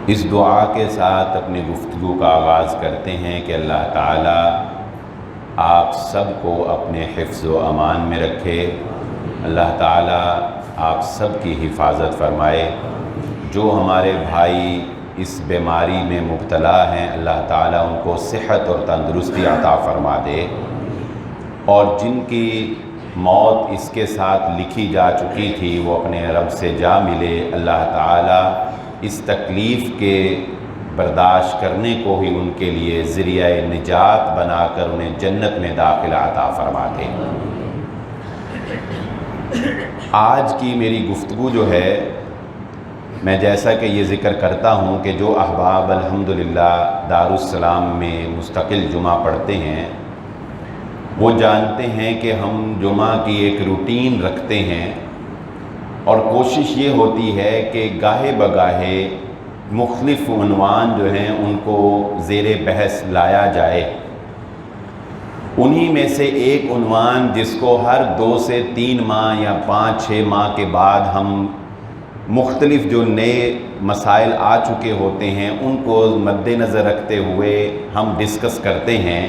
اس دعا کے ساتھ اپنی گفتگو کا آغاز کرتے ہیں کہ اللہ تعالیٰ آپ سب کو اپنے حفظ و امان میں رکھے، اللہ تعالیٰ آپ سب کی حفاظت فرمائے۔ جو ہمارے بھائی اس بیماری میں مبتلا ہیں، اللہ تعالیٰ ان کو صحت اور تندرستی عطا فرما دے، اور جن کی موت اس کے ساتھ لکھی جا چکی تھی وہ اپنے رب سے جا ملے، اللہ تعالیٰ اس تکلیف کے برداشت کرنے کو ہی ان کے لیے ذریعہ نجات بنا کر انہیں جنت میں داخلہ عطا فرما دے۔ آج کی میری گفتگو جو ہے، میں جیسا کہ یہ ذکر کرتا ہوں کہ جو احباب الحمدللہ دارالسلام میں مستقل جمعہ پڑھتے ہیں وہ جانتے ہیں کہ ہم جمعہ کی ایک روٹین رکھتے ہیں، اور کوشش یہ ہوتی ہے کہ گاہے بگاہے مختلف عنوان جو ہیں ان کو زیر بحث لایا جائے۔ انہی میں سے ایک عنوان جس کو ہر 2 سے 3 ماہ یا 5-6 ماہ کے بعد ہم مختلف جو نئے مسائل آ چکے ہوتے ہیں ان کو مد نظر رکھتے ہوئے ہم ڈسکس کرتے ہیں،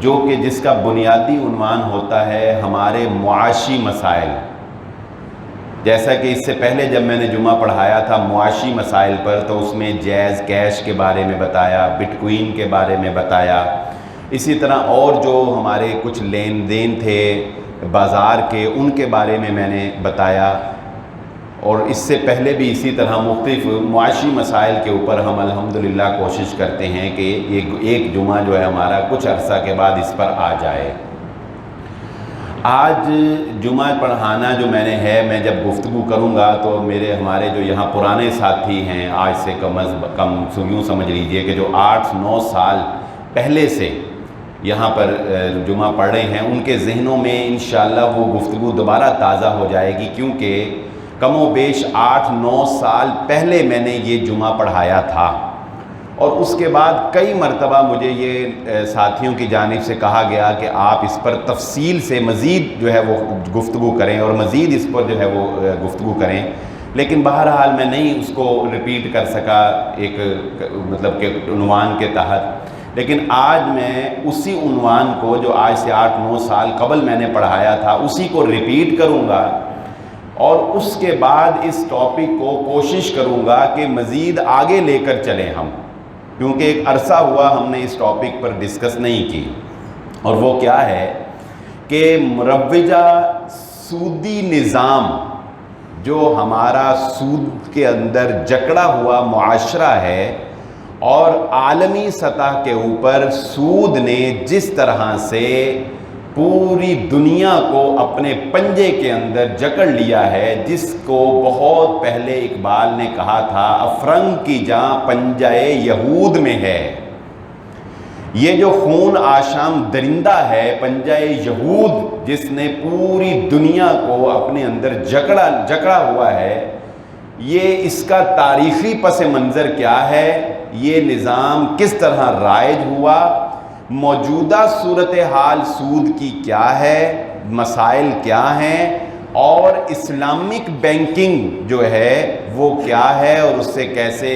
جو کہ جس کا بنیادی عنوان ہوتا ہے ہمارے معاشی مسائل۔ جیسا کہ اس سے پہلے جب میں نے جمعہ پڑھایا تھا معاشی مسائل پر، تو اس میں جائز کیش کے بارے میں بتایا، بٹ کوئن کے بارے میں بتایا، اسی طرح اور جو ہمارے کچھ لین دین تھے بازار کے ان کے بارے میں نے بتایا، اور اس سے پہلے بھی اسی طرح مختلف معاشی مسائل کے اوپر ہم الحمدللہ کوشش کرتے ہیں کہ ایک جمعہ جو ہے ہمارا کچھ عرصہ کے بعد اس پر آ جائے۔ آج جمعہ پڑھانا جو میں نے ہے، میں جب گفتگو کروں گا تو ہمارے جو یہاں پرانے ساتھی ہیں، آج سے کم از کم یوں سمجھ لیجئے کہ جو 8-9 سال پہلے سے یہاں پر جمعہ پڑھ رہے ہیں، ان کے ذہنوں میں انشاءاللہ وہ گفتگو دوبارہ تازہ ہو جائے گی، کیونکہ کم و بیش 8-9 سال پہلے میں نے یہ جمعہ پڑھایا تھا، اور اس کے بعد کئی مرتبہ مجھے یہ ساتھیوں کی جانب سے کہا گیا کہ آپ اس پر تفصیل سے مزید جو ہے وہ گفتگو کریں اور مزید اس پر جو ہے وہ گفتگو کریں، لیکن بہرحال میں نہیں اس کو ریپیٹ کر سکا ایک مطلب کہ عنوان کے تحت۔ لیکن آج میں اسی عنوان کو جو آج سے 8-9 سال قبل میں نے پڑھایا تھا اسی کو ریپیٹ کروں گا، اور اس کے بعد اس ٹاپک کو کوشش کروں گا کہ مزید آگے لے کر چلیں ہم، کیونکہ ایک عرصہ ہوا ہم نے اس ٹاپک پر ڈسکس نہیں کی، اور وہ کیا ہے کہ مروجہ سودی نظام جو ہمارا سود کے اندر جکڑا ہوا معاشرہ ہے، اور عالمی سطح کے اوپر سود نے جس طرح سے پوری دنیا کو اپنے پنجے کے اندر جکڑ لیا ہے، جس کو بہت پہلے اقبال نے کہا تھا افرنگ کی جاں پنجے یہود میں ہے۔ یہ جو خون آشام درندہ ہے پنجے یہود، جس نے پوری دنیا کو اپنے اندر جکڑا ہوا ہے، یہ اس کا تاریخی پس منظر کیا ہے، یہ نظام کس طرح رائج ہوا، موجودہ صورتحال سود کی کیا ہے، مسائل کیا ہیں، اور اسلامک بینکنگ جو ہے وہ کیا ہے، اور اس سے کیسے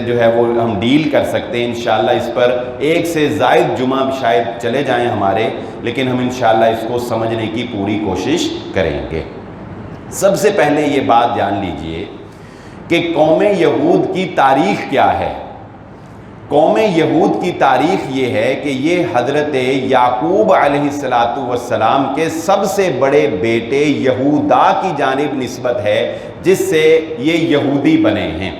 جو ہے وہ ہم ڈیل کر سکتے ہیں۔ انشاءاللہ اس پر 1 سے زائد جمعہ شاید چلے جائیں ہمارے، لیکن ہم انشاءاللہ اس کو سمجھنے کی پوری کوشش کریں گے۔ سب سے پہلے یہ بات جان لیجئے کہ قوم یہود کی تاریخ کیا ہے۔ قوم یہود کی تاریخ یہ ہے کہ یہ حضرت یعقوب علیہ السلام کے سب سے بڑے بیٹے یہودا کی جانب نسبت ہے، جس سے یہ یہودی بنے ہیں۔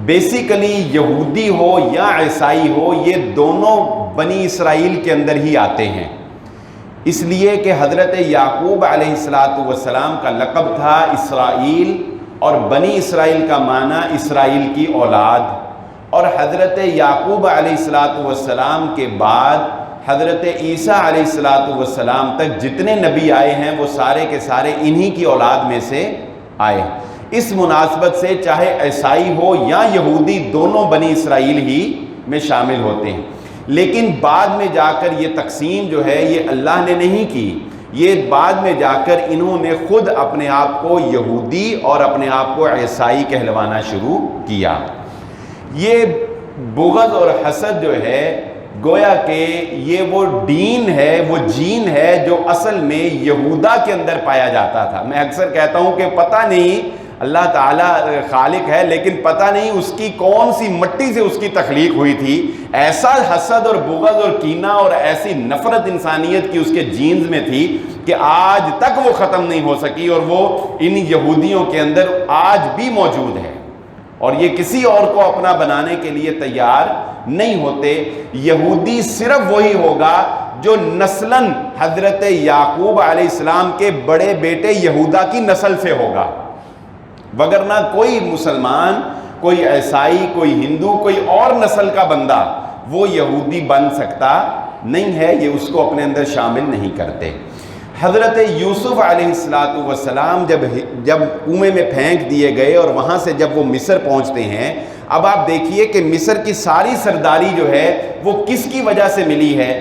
بیسیکلی یہودی ہو یا عیسائی ہو، یہ دونوں بنی اسرائیل کے اندر ہی آتے ہیں، اس لیے کہ حضرت یعقوب علیہ السلام کا لقب تھا اسرائیل، اور بنی اسرائیل کا معنی اسرائیل کی اولاد، اور حضرت یعقوب علیہ السلام کے بعد حضرت عیسیٰ علیہ السلام تک جتنے نبی آئے ہیں وہ سارے کے سارے انہی کی اولاد میں سے آئے۔ اس مناسبت سے چاہے عیسائی ہو یا یہودی، دونوں بنی اسرائیل ہی میں شامل ہوتے ہیں، لیکن بعد میں جا کر یہ تقسیم جو ہے یہ اللہ نے نہیں کی، یہ بعد میں جا کر انہوں نے خود اپنے آپ کو یہودی اور اپنے آپ کو عیسائی کہلوانا شروع کیا۔ یہ بغض اور حسد جو ہے گویا کہ یہ وہ دین ہے، وہ جین ہے جو اصل میں یہودا کے اندر پایا جاتا تھا۔ میں اکثر کہتا ہوں کہ پتہ نہیں اللہ تعالیٰ خالق ہے، لیکن پتہ نہیں اس کی کون سی مٹی سے اس کی تخلیق ہوئی تھی۔ ایسا حسد اور بغض اور کینہ اور ایسی نفرت انسانیت کی اس کے جینز میں تھی کہ آج تک وہ ختم نہیں ہو سکی، اور وہ ان یہودیوں کے اندر آج بھی موجود ہے، اور یہ کسی اور کو اپنا بنانے کے لیے تیار نہیں ہوتے۔ یہودی صرف وہی ہوگا جو نسلاً حضرت یعقوب علیہ السلام کے بڑے بیٹے یہودا کی نسل سے ہوگا، وگرنہ کوئی مسلمان، کوئی عیسائی، کوئی ہندو، کوئی اور نسل کا بندہ وہ یہودی بن سکتا نہیں ہے، یہ اس کو اپنے اندر شامل نہیں کرتے۔ حضرت یوسف علیہ السلام جب کنویں میں پھینک دیے گئے اور وہاں سے جب وہ مصر پہنچتے ہیں، اب آپ دیکھیے کہ مصر کی ساری سرداری جو ہے وہ کس کی وجہ سے ملی ہے؟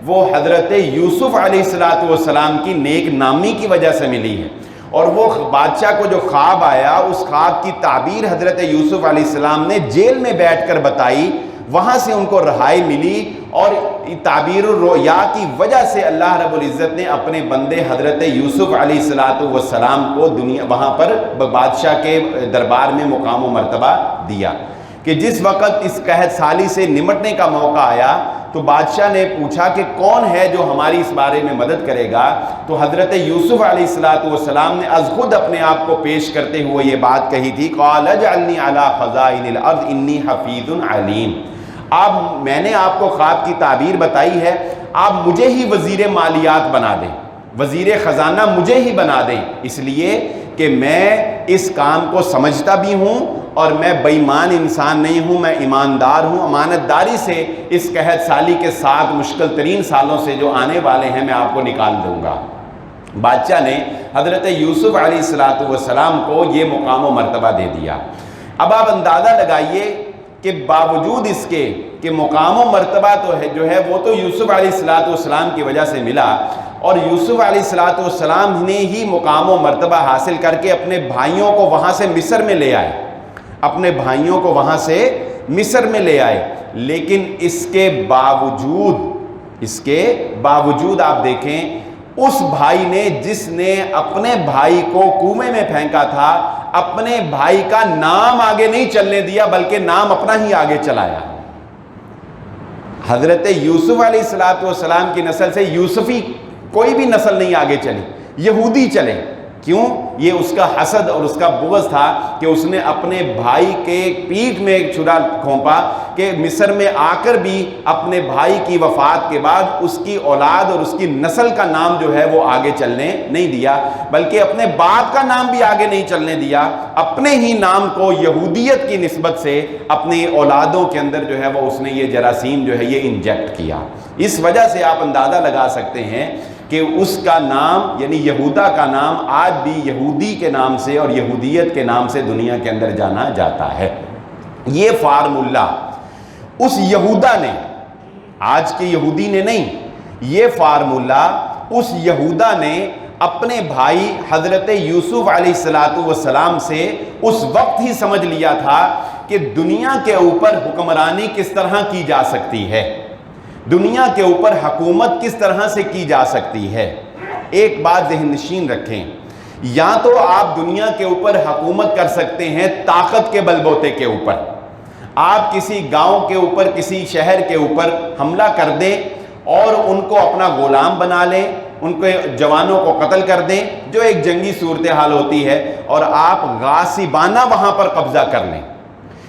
وہ حضرت یوسف علیہ السلام کی نیک نامی کی وجہ سے ملی ہے، اور وہ بادشاہ کو جو خواب آیا اس خواب کی تعبیر حضرت یوسف علیہ السلام نے جیل میں بیٹھ کر بتائی، وہاں سے ان کو رہائی ملی، اور تعبیر الرؤیا کی وجہ سے اللہ رب العزت نے اپنے بندے حضرت یوسف علیہ السلام کو وہاں پر بادشاہ کے دربار میں مقام و مرتبہ دیا، کہ جس وقت اس قحط سالی سے نمٹنے کا موقع آیا تو بادشاہ نے پوچھا کہ کون ہے جو ہماری اس بارے میں مدد کرے گا، تو حضرت یوسف علیہ السلام نے از خود اپنے آپ کو پیش کرتے ہوئے یہ بات کہی تھی، قال اجعلنی علی خزائن الارض انی حفیظ علیم۔ میں نے آپ کو خواب کی تعبیر بتائی ہے، آپ مجھے ہی وزیر مالیات بنا دیں، وزیر خزانہ مجھے ہی بنا دیں، اس لیے کہ میں اس کام کو سمجھتا بھی ہوں اور میں بے ایمان انسان نہیں ہوں، میں ایماندار ہوں، امانت داری سے اس قحط سالی کے 7 مشکل ترین سالوں سے جو آنے والے ہیں میں آپ کو نکال دوں گا۔ بادشاہ نے حضرت یوسف علیہ السلام کو یہ مقام و مرتبہ دے دیا۔ اب آپ اندازہ لگائیے کہ باوجود اس کے کہ مقام و مرتبہ تو ہے جو ہے وہ تو یوسف علیہ السلام کی وجہ سے ملا، اور یوسف علیہ السلام نے ہی مقام و مرتبہ حاصل کر کے اپنے بھائیوں کو وہاں سے مصر میں لے آئے، اپنے بھائیوں کو وہاں سے مصر میں لے آئے، لیکن اس کے باوجود آپ دیکھیں اس بھائی نے جس نے اپنے بھائی کو کنویں میں پھینکا تھا، اپنے بھائی کا نام آگے نہیں چلنے دیا بلکہ نام اپنا ہی آگے چلایا۔ حضرت یوسف علیہ السلام کی نسل سے یوسفی کوئی بھی نسل نہیں آگے چلی، یہودی چلے۔ کیوں؟ یہ اس کا حسد اور اس کا بغض تھا کہ اس نے اپنے بھائی کے پیٹھ میں ایک چھرا کھونپا کہ مصر میں آ کر بھی اپنے بھائی کی وفات کے بعد اس کی اولاد اور اس کی نسل کا نام جو ہے وہ آگے چلنے نہیں دیا، بلکہ اپنے باپ کا نام بھی آگے نہیں چلنے دیا، اپنے ہی نام کو یہودیت کی نسبت سے اپنی اولادوں کے اندر جو ہے وہ اس نے یہ جراثیم جو ہے یہ انجیکٹ کیا۔ اس وجہ سے آپ اندازہ لگا سکتے ہیں کہ اس کا نام یعنی یہودا کا نام آج بھی یہودی کے نام سے اور یہودیت کے نام سے دنیا کے اندر جانا جاتا ہے۔ یہ فارمولہ اس یہودا نے، آج کے یہودی نے نہیں، یہ فارمولہ اس یہودا نے اپنے بھائی حضرت یوسف علیہ السلام سے اس وقت ہی سمجھ لیا تھا کہ دنیا کے اوپر حکمرانی کس طرح کی جا سکتی ہے، دنیا کے اوپر حکومت کس طرح سے کی جا سکتی ہے۔ ایک بات ذہن نشین رکھیں، یا تو آپ دنیا کے اوپر حکومت کر سکتے ہیں طاقت کے بل بوتے کے اوپر، آپ کسی گاؤں کے اوپر، کسی شہر کے اوپر حملہ کر دیں اور ان کو اپنا غلام بنا لیں، ان کے جوانوں کو قتل کر دیں، جو ایک جنگی صورتحال ہوتی ہے، اور آپ غاصبانہ وہاں پر قبضہ کر لیں۔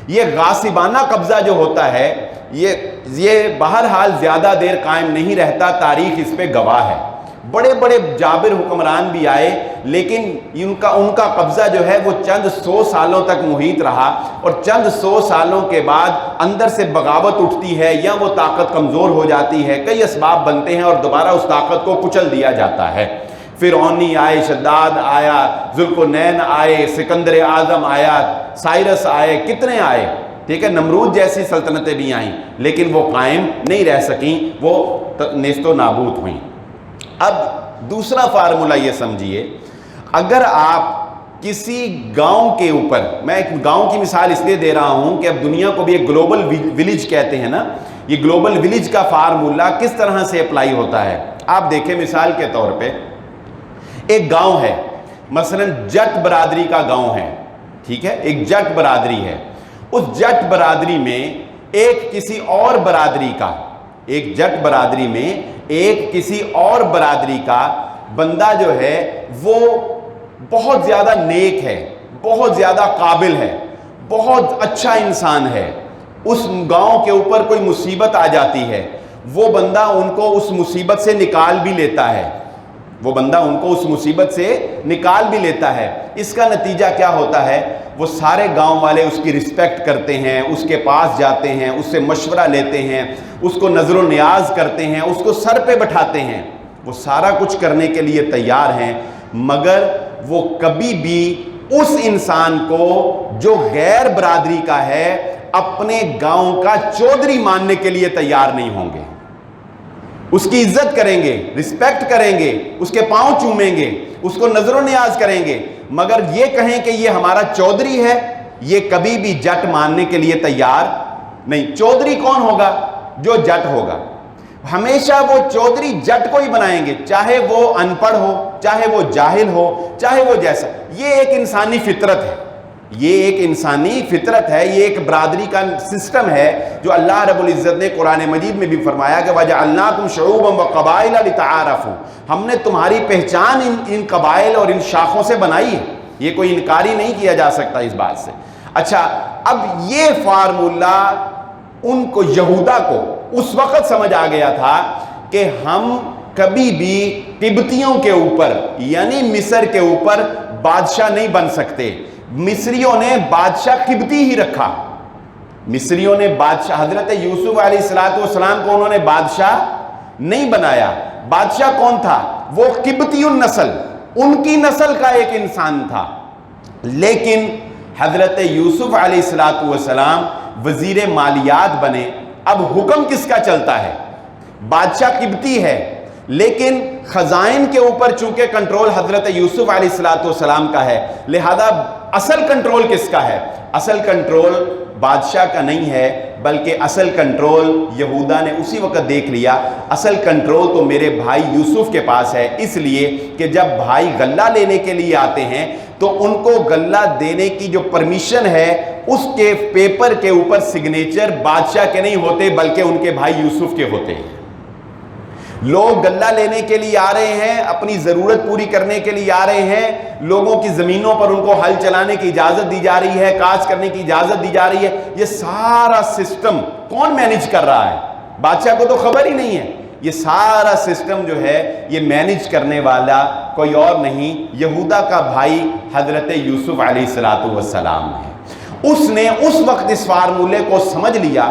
یہ غاصبانہ قبضہ جو ہوتا ہے یہ بہرحال زیادہ دیر قائم نہیں رہتا، تاریخ اس پہ گواہ ہے۔ بڑے بڑے جابر حکمران بھی آئے، لیکن ان کا قبضہ جو ہے وہ چند 100 سالوں تک محیط رہا، اور چند 100 سالوں کے بعد اندر سے بغاوت اٹھتی ہے یا وہ طاقت کمزور ہو جاتی ہے، کئی اسباب بنتے ہیں اور دوبارہ اس طاقت کو کچل دیا جاتا ہے۔ فرعونی آئے، شداد آیا، ذوالقرنین آئے، سکندر اعظم آیا، سائرس آئے، کتنے آئے، ٹھیک ہے، نمرود جیسی سلطنتیں بھی آئیں، لیکن وہ قائم نہیں رہ سکیں، وہ نیست و نابود ہوئیں۔ اب دوسرا فارمولہ یہ سمجھیے، اگر آپ کسی گاؤں کے اوپر، میں ایک گاؤں کی مثال اس لیے دے رہا ہوں کہ اب دنیا کو بھی ایک گلوبل ولیج کہتے ہیں نا، یہ گلوبل ولیج کا فارمولہ کس طرح سے اپلائی ہوتا ہے. آپ دیکھیں مثال کے طور پہ ایک گاؤں ہے، مثلا جٹ برادری کا گاؤں ہے، ٹھیک ہے، ایک جٹ برادری ہے. اس جٹ برادری میں ایک کسی اور برادری کا، ایک جٹ برادری میں ایک کسی اور برادری کا بندہ جو ہے وہ بہت زیادہ نیک ہے، بہت زیادہ قابل ہے، بہت اچھا انسان ہے. اس گاؤں کے اوپر کوئی مصیبت آ جاتی ہے، وہ بندہ ان کو اس مصیبت سے نکال بھی لیتا ہے، وہ بندہ ان کو اس مصیبت سے نکال بھی لیتا ہے. اس کا نتیجہ کیا ہوتا ہے؟ وہ سارے گاؤں والے اس کی رسپیکٹ کرتے ہیں، اس کے پاس جاتے ہیں، اس سے مشورہ لیتے ہیں، اس کو نظر و نیاز کرتے ہیں، اس کو سر پہ بٹھاتے ہیں. وہ سارا کچھ کرنے کے لیے تیار ہیں، مگر وہ کبھی بھی اس انسان کو جو غیر برادری کا ہے اپنے گاؤں کا چودھری ماننے کے لیے تیار نہیں ہوں گے. اس کی عزت کریں گے، رسپیکٹ کریں گے، اس کے پاؤں چومیں گے، اس کو نظر و نیاز کریں گے، مگر یہ کہیں کہ یہ ہمارا چودھری ہے، یہ کبھی بھی جٹ ماننے کے لیے تیار نہیں. چودھری کون ہوگا؟ جو جٹ ہوگا. ہمیشہ وہ چودھری جٹ کو ہی بنائیں گے، چاہے وہ ان پڑھ ہو، چاہے وہ جاہل ہو، چاہے وہ جیسا. یہ ایک انسانی فطرت ہے، یہ ایک انسانی فطرت ہے، یہ ایک برادری کا سسٹم ہے جو اللہ رب العزت نے قرآن مجید میں بھی فرمایا کہ وَجَعَلْنَاكُمْ شُعُوبًا وَقَبَائِلَ لِتَعَارَفُوا، ہم نے تمہاری پہچان ان قبائل اور ان شاخوں سے بنائی ہے. یہ کوئی انکار ہی نہیں کیا جا سکتا اس بات سے. اچھا، اب یہ فارمولہ ان کو، یہودا کو اس وقت سمجھ آ گیا تھا کہ ہم کبھی بھی قبطیوں کے اوپر یعنی مصر کے اوپر بادشاہ نہیں بن سکتے. مصریوں نے بادشاہ قبطی ہی رکھا، مصریوں نے بادشاہ، حضرت یوسف علیہ السلام کو انہوں نے بادشاہ نہیں بنایا. بادشاہ کون تھا؟ وہ قبطی النسل، ان کی نسل کا ایک انسان تھا. لیکن حضرت یوسف علیہ السلام وزیر مالیات بنے. اب حکم کس کا چلتا ہے؟ بادشاہ قبطی ہے، لیکن خزائن کے اوپر چونکہ کنٹرول حضرت یوسف علیہ السلام کا ہے، لہذا اصل کنٹرول کس کا ہے؟ اصل کنٹرول بادشاہ کا نہیں ہے، بلکہ اصل کنٹرول یہودا نے اسی وقت دیکھ لیا، اصل کنٹرول تو میرے بھائی یوسف کے پاس ہے. اس لیے کہ جب بھائی غلہ لینے کے لیے آتے ہیں تو ان کو غلہ دینے کی جو پرمیشن ہے اس کے پیپر کے اوپر سگنیچر بادشاہ کے نہیں ہوتے بلکہ ان کے بھائی یوسف کے ہوتے ہیں. لوگ غلہ لینے کے لیے آ رہے ہیں، اپنی ضرورت پوری کرنے کے لیے آ رہے ہیں، لوگوں کی زمینوں پر ان کو ہل چلانے کی اجازت دی جا رہی ہے، کاشت کرنے کی اجازت دی جا رہی ہے. یہ سارا سسٹم کون مینیج کر رہا ہے؟ بادشاہ کو تو خبر ہی نہیں ہے. یہ سارا سسٹم جو ہے یہ مینیج کرنے والا کوئی اور نہیں، یہودا کا بھائی حضرت یوسف علیہ السلام ہے. اس نے اس وقت اس فارمولے کو سمجھ لیا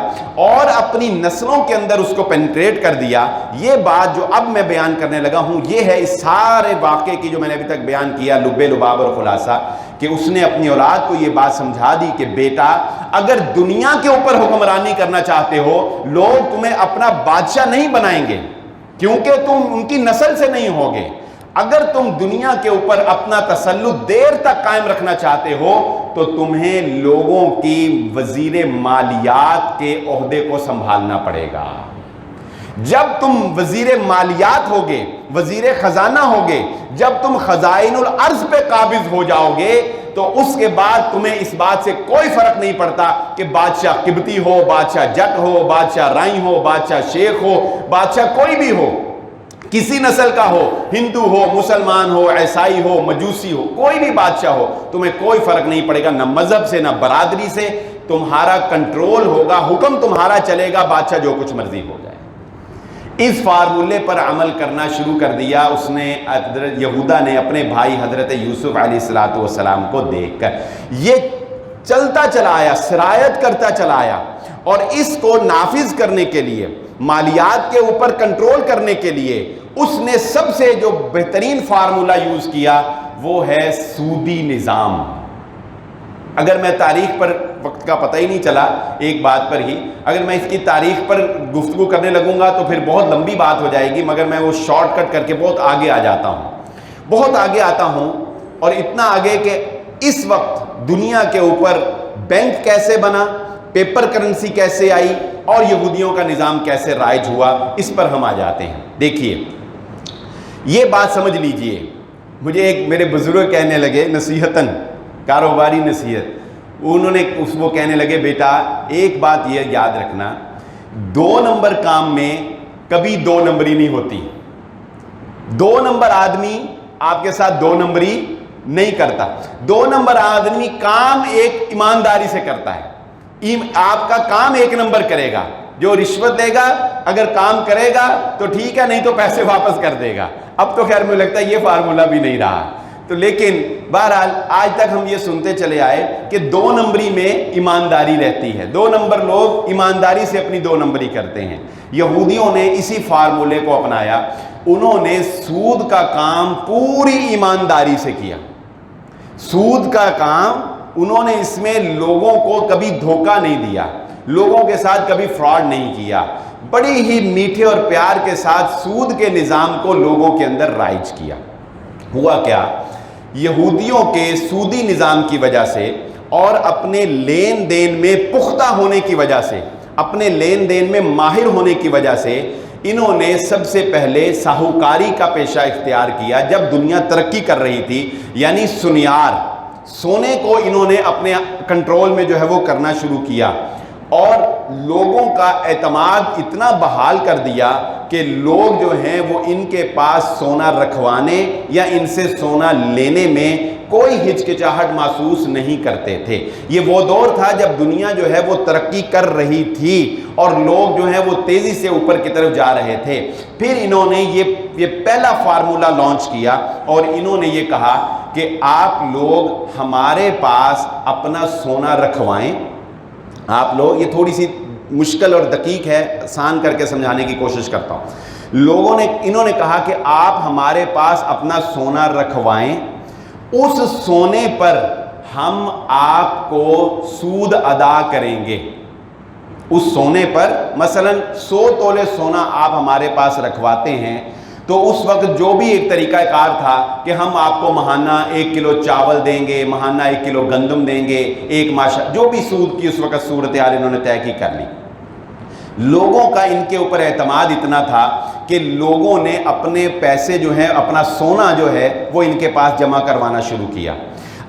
اور اپنی نسلوں کے اندر اس کو پینٹریٹ کر دیا. یہ بات جو اب میں بیان کرنے لگا ہوں یہ ہے اس سارے واقعے کی جو میں نے ابھی تک بیان کیا، لب لباب اور خلاصہ، کہ اس نے اپنی اولاد کو یہ بات سمجھا دی کہ بیٹا اگر دنیا کے اوپر حکمرانی کرنا چاہتے ہو، لوگ تمہیں اپنا بادشاہ نہیں بنائیں گے کیونکہ تم ان کی نسل سے نہیں ہوگے. اگر تم دنیا کے اوپر اپنا تسلط دیر تک قائم رکھنا چاہتے ہو تو تمہیں لوگوں کی وزیر مالیات کے عہدے کو سنبھالنا پڑے گا. جب تم وزیر مالیات ہوگے، وزیر خزانہ ہوگے، جب تم خزائن الارض پہ قابض ہو جاؤ گے تو اس کے بعد تمہیں اس بات سے کوئی فرق نہیں پڑتا کہ بادشاہ قبطی ہو، بادشاہ جٹ ہو، بادشاہ رائی ہو، بادشاہ شیخ ہو، بادشاہ کوئی بھی ہو، کسی نسل کا ہو، ہندو ہو، مسلمان ہو، عیسائی ہو، مجوسی ہو، کوئی بھی بادشاہ ہو، تمہیں کوئی فرق نہیں پڑے گا، نہ مذہب سے نہ برادری سے. تمہارا کنٹرول ہوگا، حکم تمہارا چلے گا، بادشاہ جو کچھ مرضی ہو جائے. اس فارمولے پر عمل کرنا شروع کر دیا اس نے. حضرت یہودا نے اپنے بھائی حضرت یوسف علیہ السلام کو دیکھ کر یہ چلتا چلا آیا، سرایت کرتا چلا آیا، اور اس کو نافذ کرنے کے لیے، مالیات کے اوپر کنٹرول کرنے کے لیے اس نے سب سے جو بہترین فارمولہ یوز کیا وہ ہے سودی نظام. اگر میں تاریخ پر، وقت کا پتہ ہی نہیں چلا ایک بات پر ہی، اگر میں اس کی تاریخ پر گفتگو کرنے لگوں گا تو پھر بہت لمبی بات ہو جائے گی، مگر میں وہ شارٹ کٹ کر کے بہت آگے آ جاتا ہوں، بہت آگے آتا ہوں، اور اتنا آگے کہ اس وقت دنیا کے اوپر بینک کیسے بنا، پیپر کرنسی کیسے آئی اور یہودیوں کا نظام کیسے رائج ہوا، اس پر ہم آ جاتے ہیں۔ دیکھیے یہ بات سمجھ لیجئے، مجھے ایک میرے بزرگ کہنے لگے نصیحتاً، کاروباری نصیحت، وہ کہنے لگے بیٹا ایک بات یہ یاد رکھنا، 2 نمبر کام میں کبھی 2 نمبری نہیں ہوتی۔ 2 نمبر آدمی آپ کے ساتھ 2 نمبری نہیں کرتا۔ 2 نمبر آدمی کام ایک ایمانداری سے کرتا ہے، آپ کا کام 1 نمبر کرے گا، جو رشوت دے گا اگر کام کرے گا تو ٹھیک ہے، نہیں تو پیسے واپس کر دے گا۔ اب تو خیر مجھے لگتا ہے یہ فارمولہ بھی نہیں رہا، تو لیکن بہرحال آج تک ہم یہ سنتے چلے آئے کہ 2 نمبری میں ایمانداری رہتی ہے، 2 نمبر لوگ ایمانداری سے اپنی 2 نمبری کرتے ہیں۔ یہودیوں نے اسی فارمولے کو اپنایا، انہوں نے سود کا کام پوری ایمانداری سے کیا۔ سود کا کام انہوں نے اس میں لوگوں کو کبھی دھوکہ نہیں دیا، لوگوں کے ساتھ کبھی فراڈ نہیں کیا، بڑی ہی میٹھے اور پیار کے ساتھ سود کے نظام کو لوگوں کے اندر رائج کیا۔ ہوا کیا، یہودیوں کے سودی نظام کی وجہ سے اور اپنے لین دین میں پختہ ہونے کی وجہ سے، اپنے لین دین میں ماہر ہونے کی وجہ سے انہوں نے سب سے پہلے ساہوکاری کا پیشہ اختیار کیا۔ جب دنیا ترقی کر رہی تھی، یعنی سنیار، سونے کو انہوں نے اپنے کنٹرول میں جو ہے وہ کرنا شروع کیا اور لوگوں کا اعتماد اتنا بحال کر دیا کہ لوگ جو ہیں وہ ان کے پاس سونا رکھوانے یا ان سے سونا لینے میں کوئی ہچکچاہٹ محسوس نہیں کرتے تھے۔ یہ وہ دور تھا جب دنیا جو ہے وہ ترقی کر رہی تھی اور لوگ جو ہیں وہ تیزی سے اوپر کی طرف جا رہے تھے۔ پھر انہوں نے یہ پہلا فارمولہ لانچ کیا اور انہوں نے یہ کہا کہ آپ لوگ ہمارے پاس اپنا سونا رکھوائیں۔ آپ لوگ، یہ تھوڑی سی مشکل اور دقیق ہے، آسان کر کے سمجھانے کی کوشش کرتا ہوں۔ انہوں نے کہا کہ آپ ہمارے پاس اپنا سونا رکھوائیں، اس سونے پر ہم آپ کو سود ادا کریں گے۔ اس سونے پر مثلا 100 تولے سونا آپ ہمارے پاس رکھواتے ہیں تو اس وقت جو بھی ایک طریقہ کار تھا کہ ہم آپ کو ماہانہ 1 کلو چاول دیں گے، ماہانہ 1 کلو گندم دیں گے، ایک ماشا، جو بھی سود کی اس وقت صورتحال انہوں نے طے کی کر لی۔ لوگوں کا ان کے اوپر اعتماد اتنا تھا کہ لوگوں نے اپنے پیسے جو ہیں، اپنا سونا جو ہے وہ ان کے پاس جمع کروانا شروع کیا۔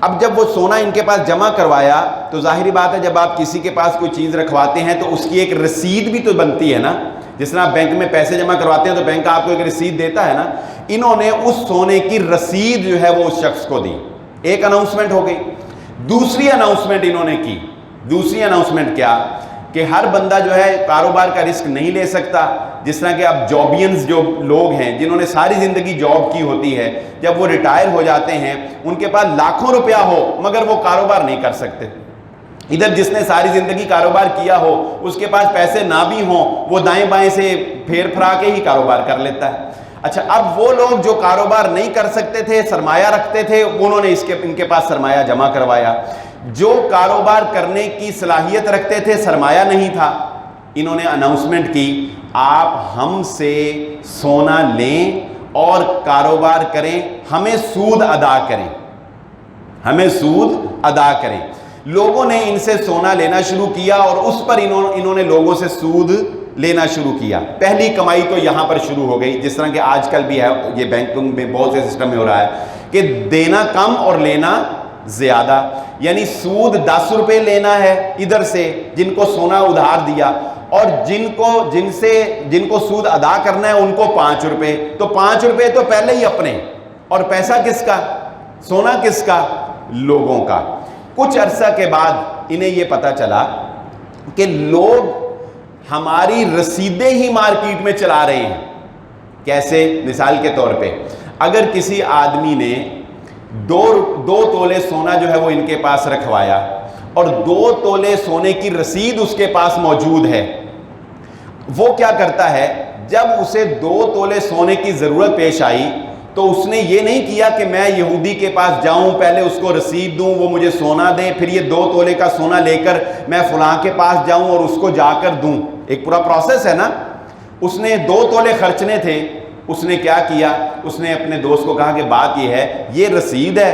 اب جب وہ سونا ان کے پاس جمع کروایا تو ظاہری بات ہے جب آپ کسی کے پاس کوئی چیز رکھواتے ہیں تو اس کی ایک رسید بھی تو بنتی ہے نا۔ جس طرح آپ بینک میں پیسے جمع کرواتے ہیں تو بینک آپ کو ایک رسید دیتا ہے نا۔ انہوں نے اس سونے کی رسید جو ہے وہ اس شخص کو دی۔ ایک اناؤنسمنٹ ہو گئی۔ دوسری اناؤنسمنٹ انہوں نے کی۔ دوسری اناؤنسمنٹ کیا کہ ہر بندہ جو ہے کاروبار کا رسک نہیں لے سکتا۔ جس طرح کہ اب جابینز جو لوگ ہیں جنہوں نے ساری زندگی جاب کی ہوتی ہے، جب وہ ریٹائر ہو جاتے ہیں ان کے پاس لاکھوں روپیہ ہو مگر وہ کاروبار نہیں کر سکتے۔ ادھر جس نے ساری زندگی کاروبار کیا ہو اس کے پاس پیسے نہ بھی ہوں، وہ دائیں بائیں سے پھیر پھرا کے ہی کاروبار کر لیتا ہے۔ اچھا، اب وہ لوگ جو کاروبار نہیں کر سکتے تھے، سرمایہ رکھتے تھے، انہوں نے ان کے پاس سرمایہ جمع کروایا۔ جو کاروبار کرنے کی صلاحیت رکھتے تھے، سرمایہ نہیں تھا، انہوں نے اناؤنسمنٹ کی آپ ہم سے سونا لیں اور کاروبار کریں، ہمیں سود ادا کریں، ہمیں سود ادا کریں۔ لوگوں نے ان سے سونا لینا شروع کیا اور اس پر انہوں نے لوگوں سے سود لینا شروع کیا۔ پہلی کمائی تو یہاں پر شروع ہو گئی، جس طرح کہ آج کل بھی ہے، یہ بینکنگ میں بہت سے سسٹم میں ہو رہا ہے کہ دینا کم اور لینا زیادہ، یعنی سود 10 روپے لینا ہے ادھر سے جن کو سونا ادھار دیا، اور جن کو سود ادا کرنا ہے ان کو 5 روپے، تو 5 روپے تو پہلے ہی اپنے، اور پیسہ کس کا؟ سونا کس کا؟ لوگوں کا۔ کچھ عرصہ کے بعد انہیں یہ پتا چلا کہ لوگ ہماری رسیدیں ہی مارکیٹ میں چلا رہے ہیں۔ کیسے؟ مثال کے طور پہ اگر کسی آدمی نے 2 تولے سونا جو ہے وہ ان کے پاس رکھوایا اور 2 تولے سونے کی رسید اس کے پاس موجود ہے، وہ کیا کرتا ہے؟ جب اسے 2 تولے سونے کی ضرورت پیش آئی تو اس نے یہ نہیں کیا کہ میں یہودی کے پاس جاؤں، پہلے اس کو رسید دوں، وہ مجھے سونا دے، پھر یہ 2 تولے کا سونا لے کر میں فلاں کے پاس جاؤں اور اس کو جا کر دوں۔ ایک پورا پروسیس ہے نا۔ اس نے 2 تولے خرچنے تھے، اس نے کیا کیا؟ اس نے اپنے دوست کو کہا کہ بات یہ ہے، یہ رسید ہے،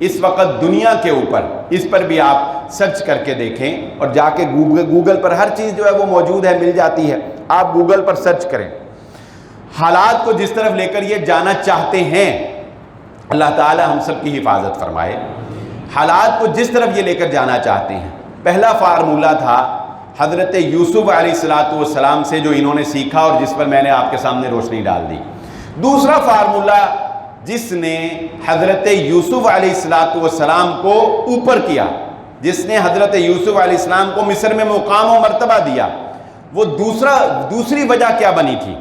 اس وقت دنیا کے اوپر، اس پر بھی آپ سرچ کر کے دیکھیں، اور جا کے گوگل پر ہر چیز جو ہے وہ موجود ہے، مل جاتی ہے، آپ گوگل پر سرچ کریں۔ حالات کو جس طرف لے کر یہ جانا چاہتے ہیں، اللہ تعالی ہم سب کی حفاظت فرمائے، حالات کو جس طرف یہ لے کر جانا چاہتے ہیں۔ پہلا فارمولہ تھا حضرت یوسف علیہ السلام سے جو انہوں نے سیکھا اور جس پر میں نے آپ کے سامنے روشنی ڈال دی۔ دوسرا فارمولہ جس نے حضرت یوسف علیہ السلام کو اوپر کیا، جس نے حضرت یوسف علیہ السلام کو مصر میں مقام و مرتبہ دیا، وہ دوسری وجہ کیا بنی تھی؟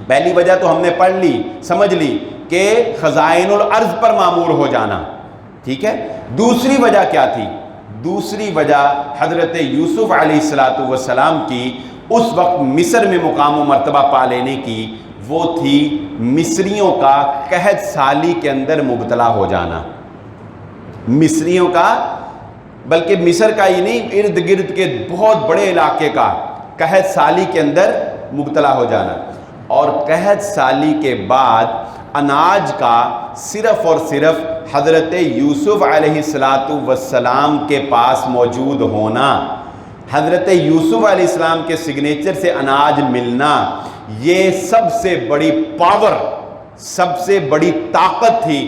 پہلی وجہ تو ہم نے پڑھ لی، سمجھ لی کہ خزائن الارض پر مامور ہو جانا، ٹھیک ہے۔ دوسری وجہ کیا تھی؟ دوسری وجہ حضرت یوسف علیہ السلام کی اس وقت مصر میں مقام و مرتبہ پا لینے کی، وہ تھی مصریوں کا قحط سالی کے اندر مبتلا ہو جانا۔ مصریوں کا، بلکہ مصر کا ہی نہیں، ارد گرد کے بہت بڑے علاقے کا قحط سالی کے اندر مبتلا ہو جانا، اور قحط سالی کے بعد اناج کا صرف اور صرف حضرت یوسف علیہ السلام کے پاس موجود ہونا، حضرت یوسف علیہ السلام کے سگنیچر سے اناج ملنا، یہ سب سے بڑی پاور، سب سے بڑی طاقت تھی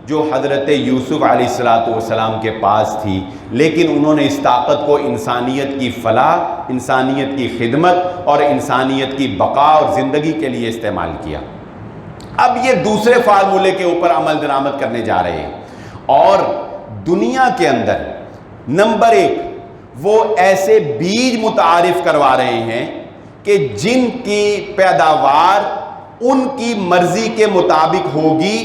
جو حضرت یوسف علیہ السلام کے پاس تھی۔ لیکن انہوں نے اس طاقت کو انسانیت کی فلاح، انسانیت کی خدمت اور انسانیت کی بقا اور زندگی کے لیے استعمال کیا۔ اب یہ دوسرے فارمولے کے اوپر عمل درآمد کرنے جا رہے ہیں، اور دنیا کے اندر نمبر 1 وہ ایسے بیج متعارف کروا رہے ہیں کہ جن کی پیداوار ان کی مرضی کے مطابق ہوگی،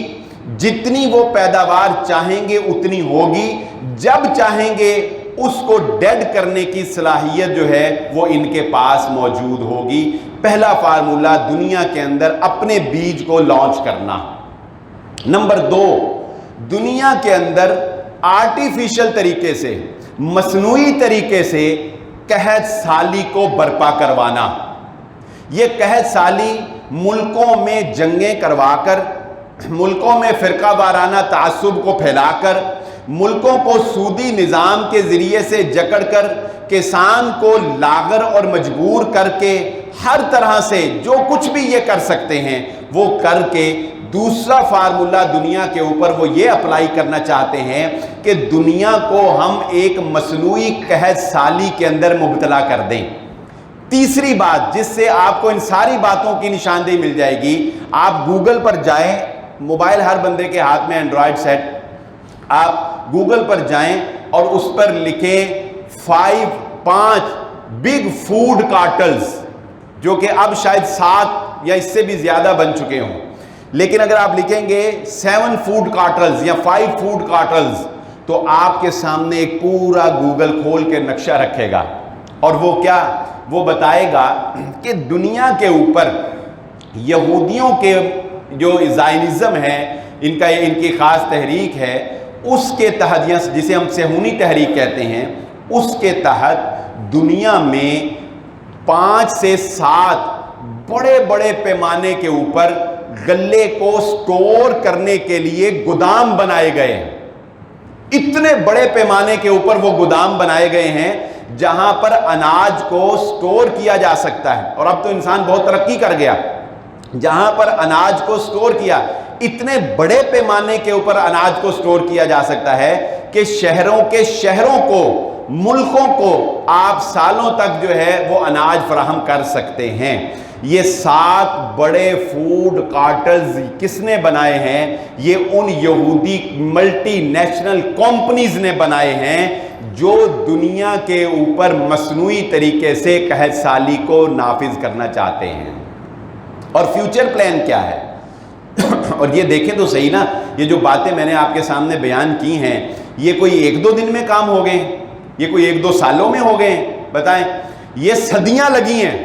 جتنی وہ پیداوار چاہیں گے اتنی ہوگی، جب چاہیں گے اس کو ڈیڈ کرنے کی صلاحیت جو ہے وہ ان کے پاس موجود ہوگی۔ پہلا فارمولہ دنیا کے اندر اپنے بیج کو لانچ کرنا۔ نمبر 2، دنیا کے اندر آرٹیفیشل طریقے سے، مصنوعی طریقے سے قحط سالی کو برپا کروانا۔ یہ قحط سالی ملکوں میں جنگیں کروا کر، ملکوں میں فرقہ وارانہ تعصب کو پھیلا کر، ملکوں کو سودی نظام کے ذریعے سے جکڑ کر، کسان کو لاغر اور مجبور کر کے، ہر طرح سے جو کچھ بھی یہ کر سکتے ہیں وہ کر کے، دوسرا فارمولہ دنیا کے اوپر وہ یہ اپلائی کرنا چاہتے ہیں کہ دنیا کو ہم ایک مصنوعی قحط سالی کے اندر مبتلا کر دیں۔ تیسری بات جس سے آپ کو ان ساری باتوں کی نشاندہی مل جائے گی، آپ گوگل پر جائیں، موبائل ہر بندے کے ہاتھ میں اینڈرائڈ سیٹ، آپ گوگل پر جائیں اور اس پر لکھیں 5 بگ فوڈ کارٹلز، جو کہ اب شاید 7 یا اس سے بھی زیادہ بن چکے ہوں، لیکن اگر آپ لکھیں گے 7 فوڈ کارٹلز یا 5 فوڈ کارٹلز، تو آپ کے سامنے ایک پورا گوگل کھول کے نقشہ رکھے گا، اور وہ کیا؟ وہ بتائے گا کہ دنیا کے اوپر یہودیوں کے جو زائنزم ہے، ان کی خاص تحریک ہے، اس کے تحت، جسے ہم صہیونی تحریک کہتے ہیں، اس کے تحت دنیا میں 5 سے 7 بڑے بڑے پیمانے کے اوپر غلے کو سٹور کرنے کے لیے گودام بنائے گئے ہیں۔ اتنے بڑے پیمانے کے اوپر وہ گودام بنائے گئے ہیں جہاں پر اناج کو سٹور کیا جا سکتا ہے، اور اب تو انسان بہت ترقی کر گیا، جہاں پر اناج کو سٹور کیا، اتنے بڑے پیمانے کے اوپر اناج کو سٹور کیا جا سکتا ہے کہ شہروں کو، ملکوں کو آپ سالوں تک جو ہے وہ اناج فراہم کر سکتے ہیں۔ یہ 7 بڑے فوڈ کارٹلز کس نے بنائے ہیں؟ یہ ان یہودی ملٹی نیشنل کمپنیز نے بنائے ہیں جو دنیا کے اوپر مصنوعی طریقے سے قحط سالی کو نافذ کرنا چاہتے ہیں۔ اور فیوچر پلان کیا ہے؟ اور یہ دیکھیں تو صحیح نا، یہ جو باتیں میں نے آپ کے سامنے بیان کی ہیں، یہ کوئی 1-2 دن میں کام ہو گئے ہیں؟ یہ کوئی 1-2 سالوں میں ہو گئے ہیں؟ بتائیں، یہ صدیاں لگی ہیں،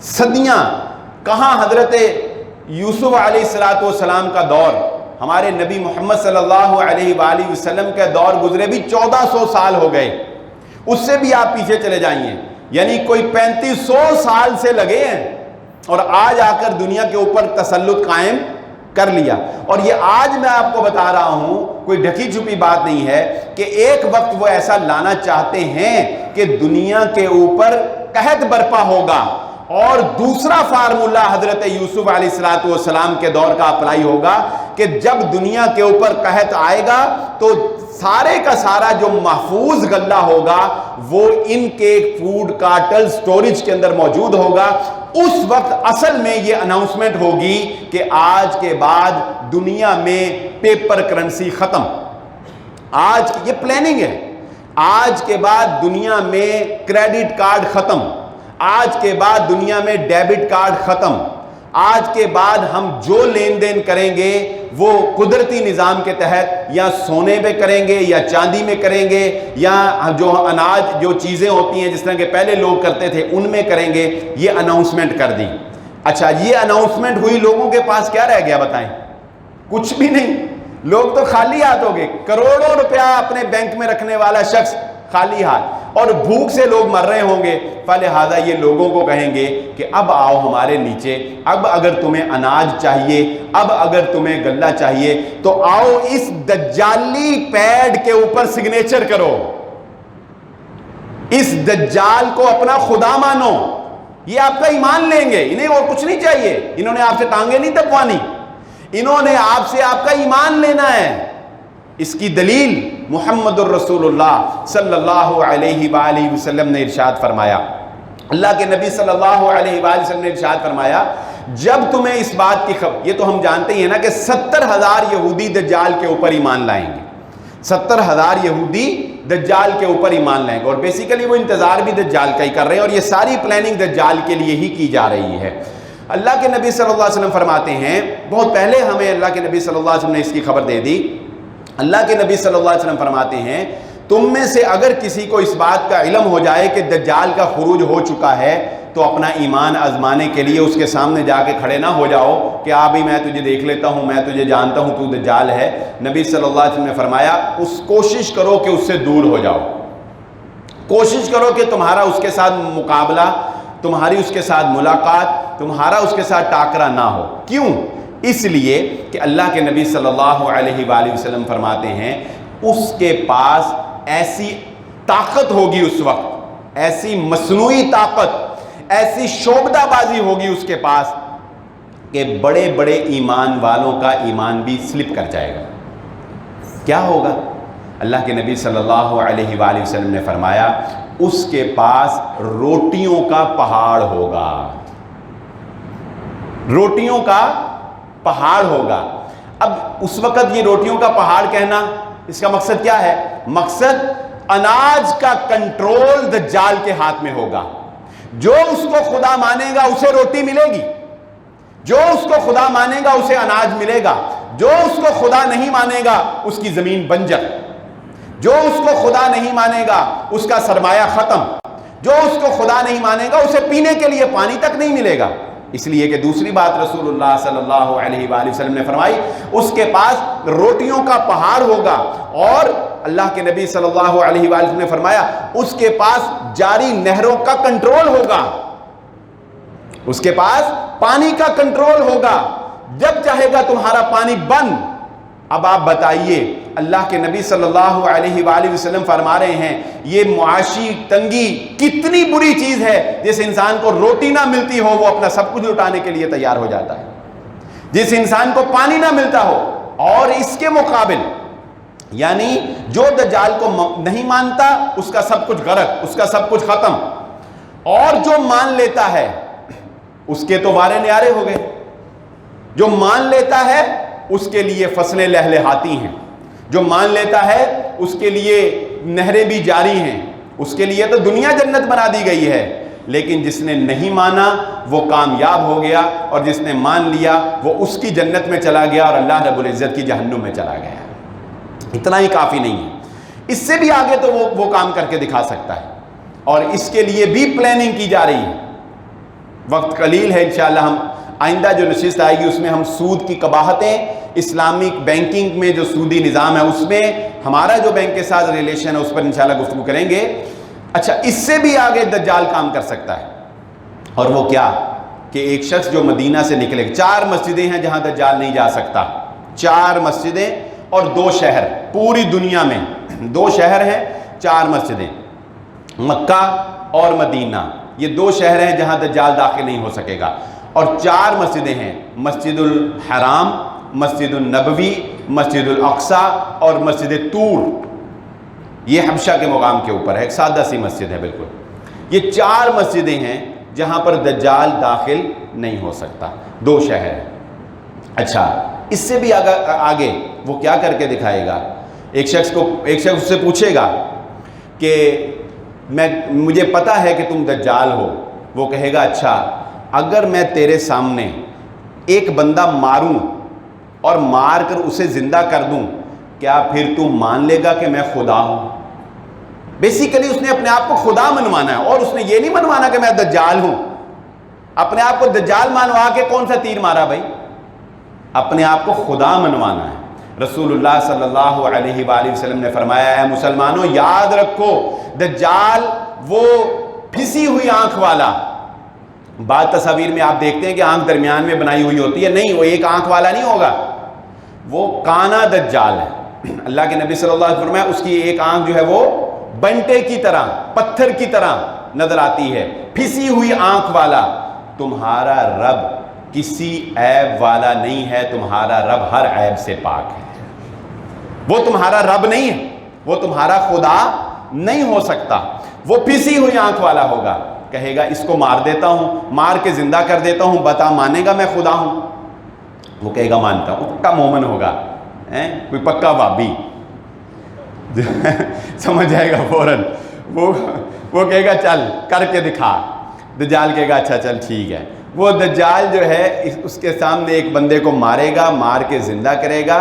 صدیاں۔ کہاں حضرت یوسف علیہ السلام کا دور، ہمارے نبی محمد صلی اللہ علیہ وآلہ وسلم کے دور گزرے بھی 1400 سال ہو گئے، اس سے بھی آپ پیچھے چلے جائیے، یعنی کوئی 3500 سال سے لگے ہیں، اور آج آ کر دنیا کے اوپر تسلط قائم کر لیا. اور یہ آج میں آپ کو بتا رہا ہوں، کوئی ڈھکی چھپی بات نہیں ہے کہ ایک وقت وہ ایسا لانا چاہتے ہیں کہ دنیا کے اوپر قحط برپا ہوگا، اور دوسرا فارمولہ حضرت یوسف علیہ السلام کے دور کا اپلائی ہوگا کہ جب دنیا کے اوپر قحط آئے گا تو سارے کا سارا جو محفوظ غلہ ہوگا وہ ان کے فوڈ کارٹل سٹوریج کے اندر موجود ہوگا. اس وقت اصل میں یہ اناؤنسمنٹ ہوگی کہ آج کے بعد دنیا میں پیپر کرنسی ختم. آج یہ پلاننگ ہے. آج کے بعد دنیا میں کریڈٹ کارڈ ختم. آج کے بعد دنیا میں ڈیبٹ کارڈ ختم. آج کے بعد ہم جو لین دین کریں گے وہ قدرتی نظام کے تحت یا سونے میں کریں گے یا چاندی میں کریں گے یا جو اناج جو چیزیں ہوتی ہیں جس طرح کے پہلے لوگ کرتے تھے ان میں کریں گے. یہ اناؤنسمنٹ کر دی. اچھا یہ اناؤنسمنٹ ہوئی، لوگوں کے پاس کیا رہ گیا بتائیں؟ کچھ بھی نہیں. لوگ تو خالی ہاتھ ہو گئے. کروڑوں روپیہ اپنے بینک میں رکھنے والا شخص خالی ہاتھ، اور بھوک سے لوگ مر رہے ہوں گے. فلہذا یہ لوگوں کو کہیں گے کہ اب آؤ ہمارے نیچے، اب اگر تمہیں اناج چاہیے، اب اگر تمہیں غلہ چاہیے تو آؤ اس دجالی پیڈ کے اوپر سگنیچر کرو. اس دجال کو اپنا خدا مانو. یہ آپ کا ایمان لیں گے، انہیں اور کچھ نہیں چاہیے. انہوں نے آپ سے ٹانگیں نہیں دبوانی، انہوں نے آپ سے آپ کا ایمان لینا ہے. اس کی دلیل محمد الرسول اللہ صلی اللہ علیہ وآلہ وسلم نے ارشاد فرمایا. اللہ کے نبی صلی اللہ علیہ وآلہ وسلم نے ارشاد فرمایا جب تمہیں اس بات کی خبر، یہ تو ہم جانتے ہی ہیں نا کہ 70,000 یہودی دجال کے اوپر ایمان لائیں گے. 70,000 یہودی دجال کے اوپر ایمان لائیں گے، اور بیسیکلی وہ انتظار بھی دجال کا ہی کر رہے ہیں، اور یہ ساری پلاننگ دجال کے لیے ہی کی جا رہی ہے. اللہ کے نبی صلی اللہ علیہ وسلم فرماتے ہیں، بہت پہلے ہمیں اللہ کے نبی صلی اللہ علیہ وسلم نے اس کی خبر دے دی. اللہ کے نبی صلی اللہ علیہ وسلم فرماتے ہیں تم میں سے اگر کسی کو اس بات کا علم ہو جائے کہ دجال کا خروج ہو چکا ہے تو اپنا ایمان آزمانے کے لیے اس کے سامنے جا کے کھڑے نہ ہو جاؤ کہ بھی میں تجھے دیکھ لیتا ہوں، میں تجھے جانتا ہوں، تو دجال ہے. نبی صلی اللہ علیہ وسلم نے فرمایا اس کوشش کرو کہ اس سے دور ہو جاؤ. کوشش کرو کہ تمہارا اس کے ساتھ مقابلہ، تمہاری اس کے ساتھ ملاقات، تمہارا اس کے ساتھ ٹاکرا نہ ہو. کیوں؟ اس لیے کہ اللہ کے نبی صلی اللہ علیہ وآلہ وسلم فرماتے ہیں اس کے پاس ایسی طاقت ہوگی اس وقت، ایسی مصنوعی طاقت، ایسی شعبدہ بازی ہوگی اس کے پاس کہ بڑے بڑے ایمان والوں کا ایمان بھی سلپ کر جائے گا. کیا ہوگا؟ اللہ کے نبی صلی اللہ علیہ وآلہ وسلم نے فرمایا اس کے پاس روٹیوں کا پہاڑ ہوگا. روٹیوں کا پہاڑ ہوگا. اب اس وقت یہ روٹیوں کا پہاڑ کہنا، اس کا مقصد کیا ہے؟ مقصد اناج کا کنٹرول دجال کے ہاتھ میں ہوگا. جو اس کو خدا مانے گا اسے روٹی ملے گی، جو اس کو خدا مانے گا اسے اناج ملے گا، جو اس کو خدا نہیں مانے گا اس کی زمین بنجر، جو اس کو خدا نہیں مانے گا اس کا سرمایہ ختم، جو اس کو خدا نہیں مانے گا اسے پینے کے لیے پانی تک نہیں ملے گا. اس لیے کہ دوسری بات رسول اللہ صلی اللہ علیہ وآلہ وسلم نے فرمائی اس کے پاس روٹیوں کا پہاڑ ہوگا، اور اللہ کے نبی صلی اللہ علیہ وآلہ وسلم نے فرمایا اس کے پاس جاری نہروں کا کنٹرول ہوگا، اس کے پاس پانی کا کنٹرول ہوگا. جب چاہے گا تمہارا پانی بند. اب آپ بتائیے اللہ کے نبی صلی اللہ علیہ وآلہ وسلم فرما رہے ہیں یہ معاشی تنگی کتنی بری چیز ہے. جس انسان کو روٹی نہ ملتی ہو وہ اپنا سب کچھ لٹانے کے لیے تیار ہو جاتا ہے. جس انسان کو پانی نہ ملتا ہو، اور اس کے مقابل یعنی جو دجال کو نہیں مانتا اس کا سب کچھ غرق، اس کا سب کچھ ختم، اور جو مان لیتا ہے اس کے تو وارے نیارے ہو گئے. جو مان لیتا ہے اس کے لیے فصلیں لہلہاتی ہیں، جو مان لیتا ہے اس کے لیے نہریں بھی جاری ہیں، اس کے لیے تو دنیا جنت بنا دی گئی ہے. لیکن جس نے نہیں مانا وہ کامیاب ہو گیا، اور جس نے مان لیا وہ اس کی جنت میں چلا گیا اور اللہ رب العزت کی جہنم میں چلا گیا. اتنا ہی کافی نہیں ہے، اس سے بھی آگے تو وہ کام کر کے دکھا سکتا ہے، اور اس کے لیے بھی پلاننگ کی جا رہی ہے. وقت قلیل ہے، انشاءاللہ ہم آئندہ جو نشست آئے گی اس میں ہم سود کی قباحتیں، اسلامک بینکنگ میں جو سودی نظام ہے اس میں ہمارا جو بینک کے ساتھ ریلیشن ہے اس پر انشاءاللہ گفتگو کریں گے. اچھا، اس سے بھی آگے دجال کام کر سکتا ہے، اور وہ کیا؟ کہ ایک شخص جو مدینہ سے نکلے، 4 مسجدیں ہیں جہاں دجال نہیں جا سکتا، 4 مسجدیں اور 2 شہر، پوری دنیا میں 2 شہر ہیں، 4 مسجدیں، مکہ اور مدینہ، یہ 2 شہر ہیں جہاں دجال داخل نہیں ہو سکے گا، اور 4 مسجدیں ہیں، مسجد الحرام، مسجد النبوی، مسجد الاقصی اور مسجد طور، یہ حبشہ کے مقام کے اوپر ہے، ایک سادہ سی مسجد ہے بالکل۔ یہ 4 مسجدیں ہیں جہاں پر دجال داخل نہیں ہو سکتا، 2 شہر ہیں۔ اچھا، اس سے بھی آگے وہ کیا کر کے دکھائے گا؟ ایک شخص اس سے پوچھے گا کہ مجھے پتا ہے کہ تم دجال ہو، وہ کہے گا اچھا اگر میں تیرے سامنے ایک بندہ ماروں اور مار کر اسے زندہ کر دوں، کیا پھر تو مان لے گا کہ میں خدا ہوں؟ بیسیکلی اس نے اپنے آپ کو خدا منوانا ہے، اور اس نے یہ نہیں منوانا کہ میں دجال ہوں۔ اپنے آپ کو دجال منوا کے کون سا تیر مارا بھائی؟ اپنے آپ کو خدا منوانا ہے۔ رسول اللہ صلی اللہ علیہ وآلہ وسلم نے فرمایا ہے مسلمانوں یاد رکھو دجال وہ پھسی ہوئی آنکھ والا، بعض تصاویر میں آپ دیکھتے ہیں کہ آنکھ درمیان میں بنائی ہوئی ہوتی ہے، نہیں، وہ ایک آنکھ والا نہیں ہوگا، وہ کانا دجال ہے۔ اللہ کے نبی صلی اللہ علیہ وسلم فرمایا اس کی ایک آنکھ جو ہے وہ بنٹے کی طرح، پتھر کی طرح نظر آتی ہے، پھسی ہوئی آنکھ والا۔ تمہارا رب کسی عیب والا نہیں ہے، تمہارا رب ہر عیب سے پاک ہے۔ وہ تمہارا رب نہیں ہے، وہ تمہارا خدا نہیں ہو سکتا، وہ پھسی ہوئی آنکھ والا ہوگا۔ کہے گا اس کو مار دیتا ہوں، مار کے زندہ کر دیتا ہوں، بتا مانے گا میں خدا ہوں؟ وہ کہے گا مانتا ہوں، پکا مومن ہوگا، کوئی پکا بابی سمجھ جائے گا فوراً، وہ کہے گا چل کر کے دکھا۔ دجال کہے گا اچھا چل ٹھیک ہے۔ وہ دجال جو ہے اس کے سامنے ایک بندے کو مارے گا، مار کے زندہ کرے گا۔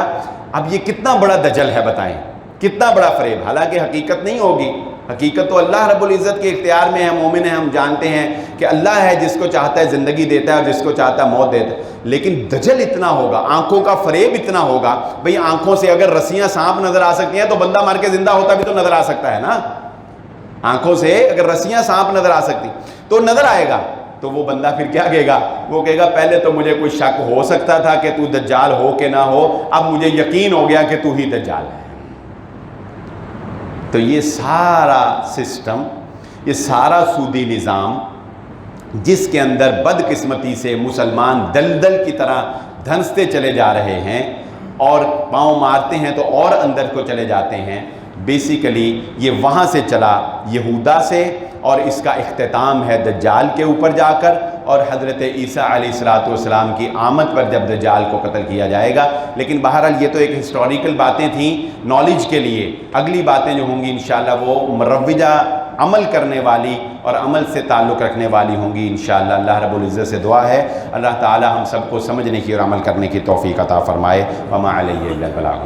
اب یہ کتنا بڑا دجل ہے بتائیں، کتنا بڑا فریب، حالانکہ حقیقت نہیں ہوگی، حقیقت تو اللہ رب العزت کے اختیار میں ہے۔ مومن ہیں، ہم جانتے ہیں کہ اللہ ہے جس کو چاہتا ہے زندگی دیتا ہے اور جس کو چاہتا ہے موت دیتا ہے، لیکن دجل اتنا ہوگا، آنکھوں کا فریب اتنا ہوگا۔ بھئی آنکھوں سے اگر رسیاں سانپ نظر آ سکتی ہیں تو بندہ مر کے زندہ ہوتا بھی تو نظر آ سکتا ہے نا۔ آنکھوں سے اگر رسیاں سانپ نظر آ سکتی تو نظر آئے گا، تو وہ بندہ پھر کیا کہے گا؟ وہ کہے گا پہلے تو مجھے کوئی شک ہو سکتا تھا کہ تو دجال ہو کہ نہ ہو، اب مجھے یقین ہو گیا کہ تو ہی دجال ہے۔ تو یہ سارا سسٹم، یہ سارا سودی نظام جس کے اندر بدقسمتی سے مسلمان دلدل کی طرح دھنستے چلے جا رہے ہیں اور پاؤں مارتے ہیں تو اور اندر کو چلے جاتے ہیں، بیسیکلی یہ وہاں سے چلا یہودا سے، اور اس کا اختتام ہے دجال کے اوپر جا کر، اور حضرت عیسیٰ علیہ السلام کی آمد پر جب دجال کو قتل کیا جائے گا۔ لیکن بہرحال یہ تو ایک ہسٹوریکل باتیں تھیں نالج کے لیے، اگلی باتیں جو ہوں گی انشاءاللہ وہ مروجہ عمل کرنے والی اور عمل سے تعلق رکھنے والی ہوں گی انشاءاللہ۔ اللہ رب العزت سے دعا ہے اللہ تعالی ہم سب کو سمجھنے کی اور عمل کرنے کی توفیق عطا فرمائے۔ وما علیہ الا البلاغ۔